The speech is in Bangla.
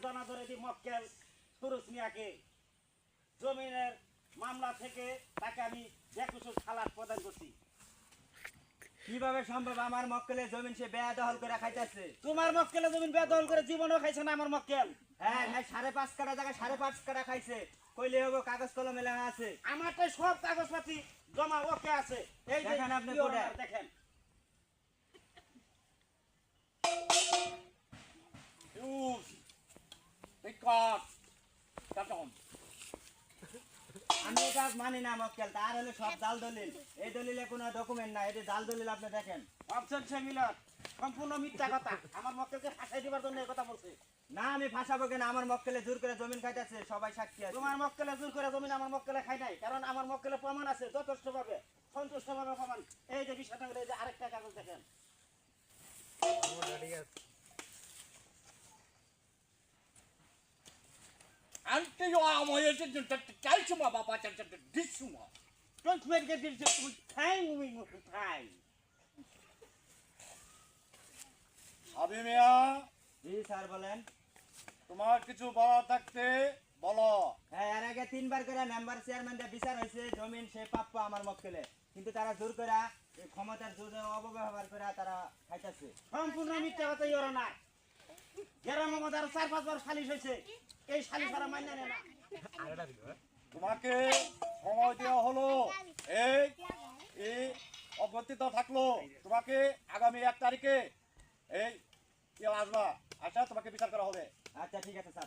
জনাদরেদি মক্কেল সুরুজ মিয়াকে জমিনের মামলা থেকে তাকে আমি বেকসুর খালাস প্রদান করছি। কিভাবে সম্ভব? আমার মক্কেলে জমিন সে বেদখল করে খাইতেছে। তোমার মক্কেলে জমিন বেদখল করে জীবনও খাইছে না আমার মক্কেল। হ্যাঁ হ্যাঁ, 5.5 কাঠা জায়গায় 5.5 কাঠা খাইছে। কইলে হবো, কাগজ কলমে লেখা আছে। আমারটাই সব কাগজপাতি জমা ওকে আছে। এই যে দেখেন আপনি কোডে। দেখেন আমি এটা মানি না মক্কেল, তার হলে সব জাল দলিল। এই দলিলে কোনো ডকুমেন্ট না, এটা জাল দলিল। আপনি দেখেন। অপশন সে মিলন সম্পূর্ণ মিথ্যা কথা। আমার মক্কেলকে ফাঁসাই দিবার জন্য এই কথা বলছে। না, আমি ফাঁসাবো কেন? আমার মক্কেলে জোর করে জমিন খাইতেছে, সবাই সাক্ষী আছে। তোমার মক্কেলে জোর করে জমিন আমার মক্কেলে খাই নাই, কারণ আমার মক্কেলে প্রমাণ আছে যথেষ্টভাবে, সন্তুষ্টভাবে প্রমাণ। এই যে বিষয়টা, এই যে আরেকটা কাগজ দেখেন। Ante yo amo yo tal cuma bapak di semua. Don't make it this time. আবি মিয়া, জি স্যার, বলেন। তোমার কিছু বলা থাকতে বলো। হ্যাঁ, এর আগে 3বার করে মেম্বার চেয়ারম্যানদের বিচার হয়েছে, জমিন সে প্রাপ্য আমার মক্কেলে। কিন্তু তারা জোর করে এই ক্ষমতার জোর অপব্যবহার করে তারা খাইতেছে। সম্পূর্ণ মিথ্যা কথা ইওর না। গ্রাম আমাদের 4-5 বার সালিশ হয়েছে, এই সালিশ তারা মান্য নেয় না। তোমাকে সময় দেওয়া হলো, এই এই অব্যর্থিত থাকলো। তোমাকে আগামী 1 তারিখে এই আসবা, আচ্ছা তোমাকে বিচার করা হবে। আচ্ছা ঠিক আছে স্যার।